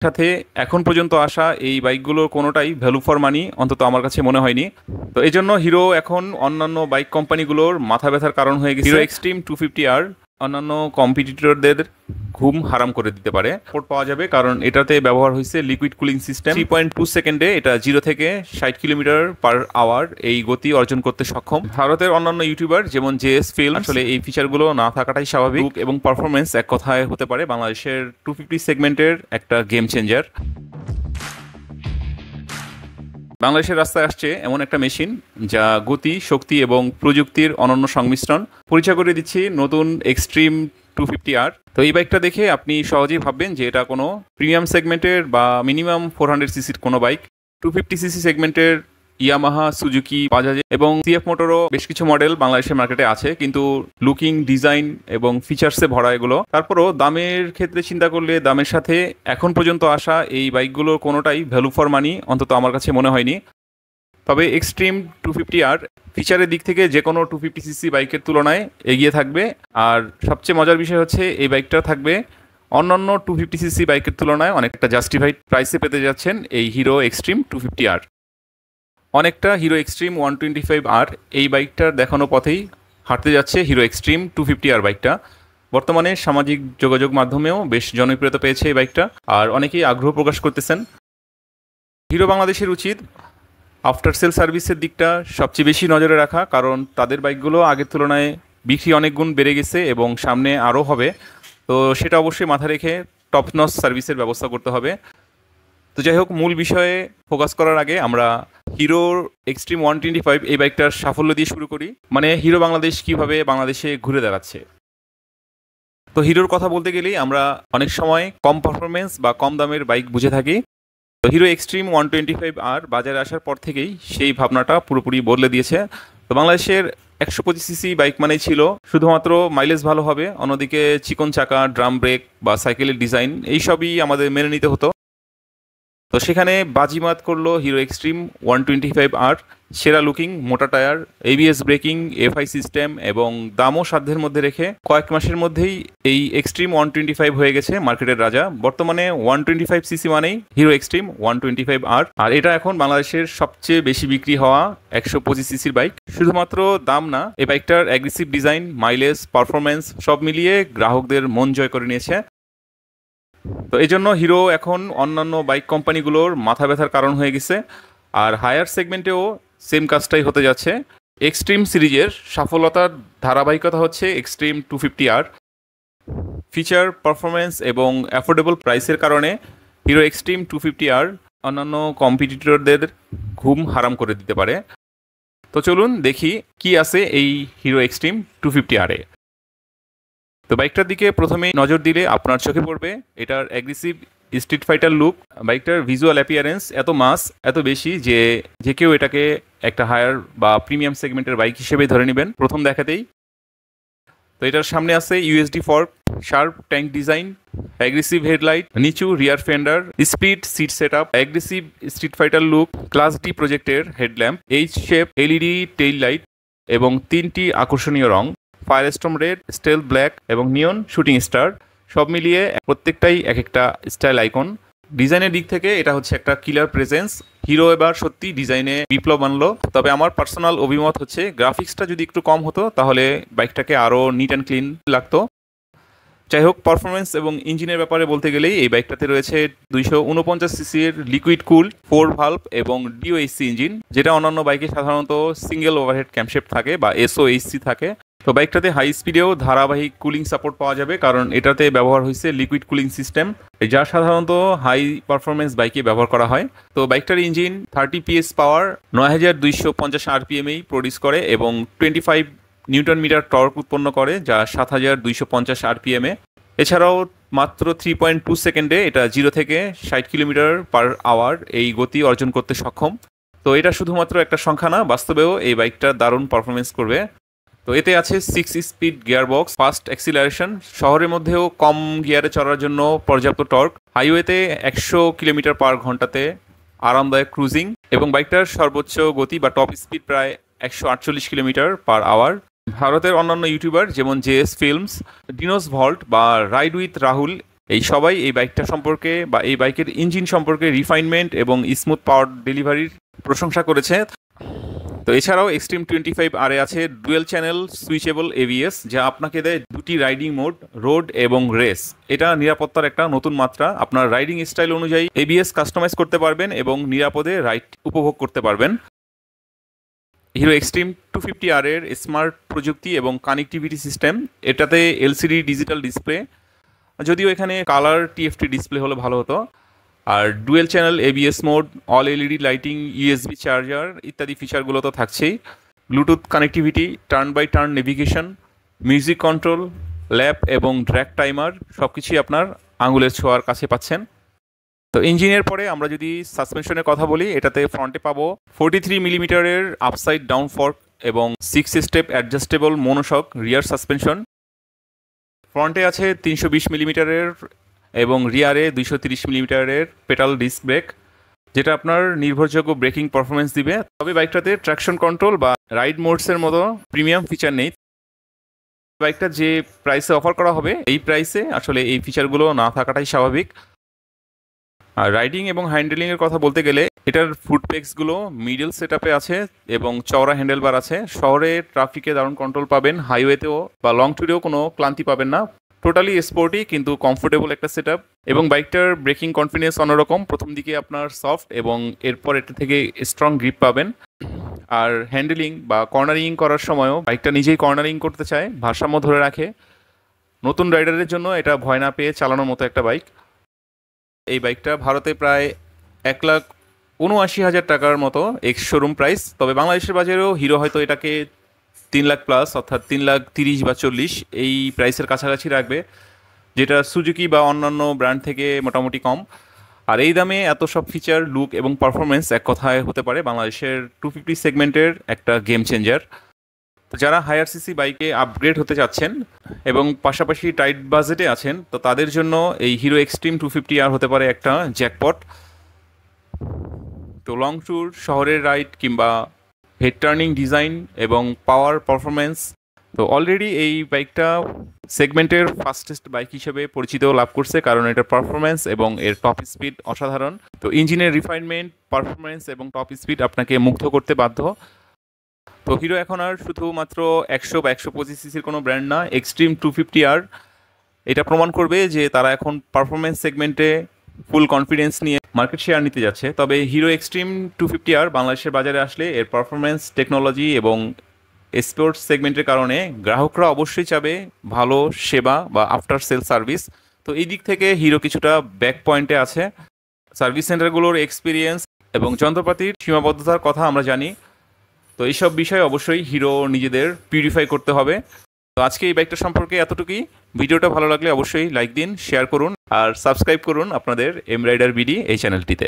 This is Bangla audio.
সাথে এখন পর্যন্ত আসা এই বাইকগুলোর কোনোটাই ভ্যালু ফর মানি অন্তত আমার কাছে মনে হয়নি। তো এই জন্য হিরো এখন অন্যান্য বাইক কোম্পানিগুলোর মাথা ব্যথার কারণ হয়ে গেছে। হিরো এক্সট্রিম 250R অন্যান্য কম্পিটিটরদের ঘুম হারাম করে দিতে পারে। সাপোর্ট পাওয়া যাবে কারণ এটাতে ব্যবহার হয়েছে লিকুইড কুলিং সিস্টেম। 3.2 সেকেন্ডে এটা 0 থেকে 60 কিলোমিটার/আওয়ার এই গতি অর্জন করতে সক্ষম। ভারতের অন্যান্য ইউটিউবার যেমন জেএস ফিল্ম আসলে এই ফিচারগুলো না থাকাটাই স্বাভাবিক এবং পারফরমেন্স এক কথায় হতে পারে বাংলাদেশের 250 সেগমেন্টের একটা গেম চেঞ্জার। বাংলাদেশের রাস্তায় আসছে এমন একটা মেশিন যা গতি, শক্তি এবং প্রযুক্তির অনন্য সংমিশ্রণ। পরিচয় করে দিচ্ছি নতুন এক্সট্রিম 250R। তো এই বাইকটা দেখে আপনি সহজেই ভাববেন যে এটা কোনো প্রিমিয়াম সেগমেন্টের বা মিনিমাম 400 সিসির কোনো বাইক। 250 সিসি সেগমেন্টের ইয়ামাহা, সুজুকি, বাজাজ এবং সিএফ মোটরও বেশ কিছু মডেল বাংলাদেশের মার্কেটে আছে, কিন্তু লুকিং, ডিজাইন এবং ফিচার্সে ভরা এগুলো। তারপরও দামের ক্ষেত্রে চিন্তা করলে দামের সাথে এখন পর্যন্ত আসা এই বাইকগুলোর কোনোটাই ভ্যালু ফর মানি অন্তত আমার কাছে মনে হয়নি। তবে এক্সট্রিম 250R ফিচারের দিক থেকে যে কোনো 250 সিসি বাইকের তুলনায় এগিয়ে থাকবে। আর সবচেয়ে মজার বিষয় হচ্ছে এই বাইকটা থাকবে অন্যান্য 250 সিসি বাইকের তুলনায় অনেকটা জাস্টিফাইড প্রাইসে পেতে যাচ্ছেন এই হিরো এক্সট্রিম 250R। অনেকটা হিরো এক্সট্রিম 125R এই বাইকটার দেখানো পথেই হাঁটতে যাচ্ছে হিরো এক্সট্রিম 250R বাইকটা। বর্তমানে সামাজিক যোগাযোগ মাধ্যমেও বেশ জনপ্রিয়তা পেয়েছে এই বাইকটা, আর অনেকেই আগ্রহ প্রকাশ করতেছেন। হিরো বাংলাদেশের উচিত আফটার সেল সার্ভিসের দিকটা সবচেয়ে বেশি নজরে রাখা, কারণ তাদের বাইকগুলো আগের তুলনায় বিক্রি অনেক গুণ বেড়ে গেছে এবং সামনে আরও হবে। তো সেটা অবশ্যই মাথায় রেখে টপ নচ সার্ভিসের ব্যবস্থা করতে হবে। তো যাই হোক, মূল বিষয়ে ফোকাস করার আগে আমরা হিরোর এক্সট্রিম 125 এই বাইকটার সাফল্য দিয়ে শুরু করি, মানে হিরো বাংলাদেশ কিভাবে বাংলাদেশে ঘুরে দাঁড়াচ্ছে। তো হিরোর কথা বলতে গেলেই আমরা অনেক সময় কম পারফরমেন্স বা কম দামের বাইক বুঝে থাকি। তো হিরো এক্সট্রিম 125R বাজারে আসার পর থেকেই সেই ভাবনাটা পুরোপুরি বদলে দিয়েছে। তো বাংলাদেশের 125 সিসি বাইক মানেই ছিল শুধুমাত্র মাইলেজ ভালো হবে, অন্যদিকে চিকন চাকা, ড্রাম ব্রেক বা সাইকেলের ডিজাইন এইসবই আমাদের মেনে নিতে হতো। তো সেখানে বাজিমাত করলো হিরো এক্সট্রিম 125R। সেরা লুকিং, মোটা tyre, ABS braking, FI system এবং দামও সাধ্যের মধ্যে রেখে কয়েক মাসের মধ্যেই এই এক্সট্রিম 125 হয়ে গেছে মার্কেটের রাজা। বর্তমানে 125 সিসি মানেই হিরো এক্সট্রিম 125R, আর এটা এখন বাংলাদেশের সবচেয়ে বেশি বিক্রি হওয়া 125 সিসির বাইক। শুধুমাত্র দাম না, এই বাইকটার অ্যাগ্রেসিভ ডিজাইন, মাইলেজ, পারফরমেন্স সব মিলিয়ে গ্রাহকদের মন জয় করে নিয়েছে। তো এই জন্য হিরো এখন অন্যান্য বাইক কোম্পানিগুলোর মাথা ব্যথার কারণ হয়ে গেছে, আর হায়ার সেগমেন্টেও সেম কাজটাই হতে যাচ্ছে। এক্সট্রিম সিরিজের সফলতার ধারাবাহিকতা হচ্ছে এক্সট্রিম 250R। ফিচার, পারফরমেন্স এবং অ্যাফোর্ডেবল প্রাইসের কারণে হিরো এক্সট্রিম 250R অন্যান্য কম্পিটিটরদের ঘুম হারাম করে দিতে পারে। তো চলুন দেখি কি আছে এই হিরো এক্সট্রিম 250R-এ। তো বাইকটার দিকে প্রথমেই নজর দিলে আপনার চোখে পড়বে এটার অ্যাগ্রেসিভ স্ট্রিট ফাইটার লুক। বাইকটার ভিজুয়াল অ্যাপিয়ারেন্স এত মাস, এত বেশি যে যে কেউ এটাকে একটা হায়ার বা প্রিমিয়াম সেগমেন্টের বাইক হিসেবে ধরে নেবেন প্রথম দেখাতেই। তো এটার সামনে আছে USD fork, sharp tank design, aggressive headlight, নিচু rear fender, speed seat set up, aggressive street fighter look, class D প্রজেক্টের headlamp, H shape LED tail light এবং 3টি আকর্ষণীয় রং, ফায়ারস্টর্ম রেড, স্টেল ব্ল্যাক এবং নিয়ন শুটিং স্টার। সব মিলিয়ে প্রত্যেকটাই এক একটা স্টাইল আইকন। ডিজাইনের দিক থেকে এটা হচ্ছে একটা কিলার প্রেজেন্স। হিরো এবার সত্যি ডিজাইনে বিপ্লব আনলো। তবে আমার পার্সোনাল অভিমত হচ্ছে গ্রাফিক্সটা যদি একটু কম হতো তাহলে বাইকটাকে আরও নিট অ্যান্ড ক্লিন লাগতো। যাই হোক, পারফরমেন্স এবং ইঞ্জিনের ব্যাপারে বলতে গেলেই এই বাইকটাতে রয়েছে 249 সিসির লিকুইড কুল 4 ভালভ এবং ডিওএইচসি ইঞ্জিন, যেটা অন্যান্য বাইকে সাধারণত সিঙ্গেল ওভারহেড ক্যামশেফট থাকে বা এসওএইচসি থাকে। তো বাইকটাতে হাই স্পিডেও ধারাবাহিক কুলিং সাপোর্ট পাওয়া যাবে, কারণ এটাতে ব্যবহার হয়েছে লিকুইড কুলিং সিস্টেম, যা সাধারণত হাই পারফরমেন্স বাইকে ব্যবহার করা হয়। তো বাইকটার ইঞ্জিন 30 PS পাওয়ার 9250 RPM-এই প্রডিউস করে এবং 25 নিউটন মিটার টর্ক উৎপন্ন করে, যা 7250 RPM-এ। এছাড়াও মাত্র 3.2 সেকেন্ডে এটা 0 থেকে 60 কিলোমিটার/আওয়ার এই গতি অর্জন করতে সক্ষম। তো এটা শুধুমাত্র একটা সংখ্যা না, বাস্তবেও এই বাইকটা দারুণ পারফরমেন্স করবে। তো এতে আছে 6 স্পিড গিয়ারবক্স, ফাস্ট অ্যাক্সিলারেশন, শহরের মধ্যেও কম গিয়ারে চড়ার জন্য পর্যাপ্ত টর্ক, হাইওয়েতে 100 কিলোমিটার/ঘন্টাতে আরামদায়ক ক্রুজিং এবং বাইকটার সর্বোচ্চ গতি বা টপ স্পিড প্রায় 148 কিলোমিটার/আওয়ার। ভারতের অন্যান্য ইউটিউবার যেমন জেএস ফিল্মস, ডিনোস ভল্ট বা রাইড উইথ রাহুল এই সবাই এই বাইকটা সম্পর্কে বা এই বাইকের ইঞ্জিন সম্পর্কে রিফাইনমেন্ট এবং স্মুথ পাওয়ার ডেলিভারির প্রশংসা করেছে। তো এছাড়াও এক্সট্রিম 25R আছে ডুয়েল চ্যানেল সুইচেবল এবিএস, যা আপনাকে দেয় দুটি রাইডিং মোড, রোড এবং রেস। এটা নিরাপত্তার একটা নতুন মাত্রা। আপনার রাইডিং স্টাইল অনুযায়ী এবিএস কাস্টমাইজ করতে পারবেন এবং নিরাপদে রাইড উপভোগ করতে পারবেন। হিরো এক্সট্রিম 250R এর স্মার্ট প্রযুক্তি এবং কানেক্টিভিটি সিস্টেম, এটাতে এলসিডি ডিজিটাল ডিসপ্লে, যদিও এখানে কালার টিএফটি ডিসপ্লে হলে ভালো হতো, আর dual channel ABS mode, all LED lighting, USB charger ইত্যাদি ফিচারগুলো তো থাকছেই। Bluetooth connectivity, turn by turn navigation, music control, lap এবং ড্র্যাগ টাইমার সব কিছুই আপনার আঙুলের ছোঁয়ার কাছে পাচ্ছেন। তো ইঞ্জিনের পরে আমরা যদি সাসপেনশনের কথা বলি, এটাতে ফ্রন্টে পাবো 43 মিলিমিটারের আপসাইড ডাউন ফর্ক এবং 6 স্টেপ অ্যাডজাস্টেবল মোনোশক রিয়ার সাসপেনশন। ফ্রন্টে আছে 320 মিলিমিটারের এবং রিয়ারে 230 মিলিমিটারের পেটাল ডিস্ক ব্রেক, যেটা আপনার নির্ভরযোগ্য ব্রেকিং পারফরমেন্স দিবে। তবে বাইকটাতে ট্র্যাকশন কন্ট্রোল বা রাইড মোডসের মতো প্রিমিয়াম ফিচার নেই। বাইকটা যে প্রাইসে অফার করা হবে, এই প্রাইসে আসলে এই ফিচারগুলো না থাকাটাই স্বাভাবিক। আর রাইডিং এবং হ্যান্ডেলিংয়ের কথা বলতে গেলে, এটার ফুটপেক্সগুলো মিডল সেটআপে আছে এবং চওড়া হ্যান্ডেলবার আছে। শহরে ট্রাফিকে দারুণ কন্ট্রোল পাবেন, হাইওয়েতেও বা লং ট্যুরেও কোনো ক্লান্তি পাবেন না। টোটালি স্পোর্টি কিন্তু কমফোর্টেবল একটা সেটআপ, এবং বাইকটার ব্রেকিং কনফিডেন্স অন্যরকম। প্রথম দিকে আপনার সফট এবং এরপর এটা থেকে স্ট্রং গ্রিপ পাবেন। আর হ্যান্ডেলিং বা কর্নারিং করার সময়ও বাইকটা নিজেই কর্নারিং করতে চায়, ভারসাম্য ধরে রাখে। নতুন রাইডারের জন্য এটা ভয় না পেয়ে চালানোর মতো একটা বাইক। এই বাইকটা ভারতে প্রায় 1,79,000 টাকার মতো এক্স শোরুম প্রাইস। তবে বাংলাদেশের বাজারেও হিরো হয়তো এটাকে 3 লাখ প্লাস, অর্থাৎ 3,30,000 বা 40 এই প্রাইসের কাছাকাছি রাখবে, যেটা সুজুকি বা অন্যান্য ব্র্যান্ড থেকে মোটামুটি কম। আর এই দামে এত সব ফিচার, লুক এবং পারফরমেন্স এক কথায় হতে পারে বাংলাদেশের 250 সেগমেন্টের একটা গেম চেঞ্জার। তো যারা হায়ার সিসি বাইকে আপগ্রেড হতে চাচ্ছেন এবং পাশাপাশি টাইট বাজেটে আছেন, তো তাদের জন্য এই হিরো এক্সট্রিম 250R হতে পারে একটা জ্যাকপট। তো লং ট্যুর, শহরের রাইড কিংবা হেড টার্নিং ডিজাইন এবং পাওয়ার পারফরমেন্স, তো অলরেডি এই বাইকটা সেগমেন্টের ফাস্টেস্ট বাইক হিসেবে পরিচিত লাভ করছে, কারণ এটার পারফরমেন্স এবং এর টপ স্পিড অসাধারণ। তো ইঞ্জিনের রিফাইনমেন্ট, পারফরমেন্স এবং টপ স্পিড আপনাকে মুগ্ধ করতে বাধ্য। তো হিরো এখন আর শুধুমাত্র 100 বা 125 সিসির কোনো ব্র্যান্ড না। এক্সট্রিম 250R এটা প্রমাণ করবে যে তারা এখন পারফরমেন্স সেগমেন্টে ফুল কনফিডেন্স নিয়ে মার্কেট শেয়ার নিতে যাচ্ছে। তবে হিরো এক্সট্রিম 250R বাংলাদেশের বাজারে আসলে এর পারফরমেন্স, টেকনোলজি এবং স্পোর্টস সেগমেন্টের কারণে গ্রাহকরা অবশ্যই চাবে ভালো সেবা বা আফটার সেল সার্ভিস। তো এই দিক থেকে হিরো কিছুটা ব্যাক পয়েন্টে আছে। সার্ভিস সেন্টারগুলোর এক্সপিরিয়েন্স এবং যন্ত্রপাতির সীমাবদ্ধতার কথা আমরা জানি। তো এইসব বিষয়ে অবশ্যই হিরো নিজেদের পিউরিফাই করতে হবে। তো আজকে এই বাইকটা সম্পর্কে এতটুকুই। ভিডিওটা ভালো লাগলে অবশ্যই লাইক দিন, শেয়ার করুন আর সাবস্ক্রাইব করুন আপনাদের এম রাইডার বিডি এই চ্যানেলটিতে।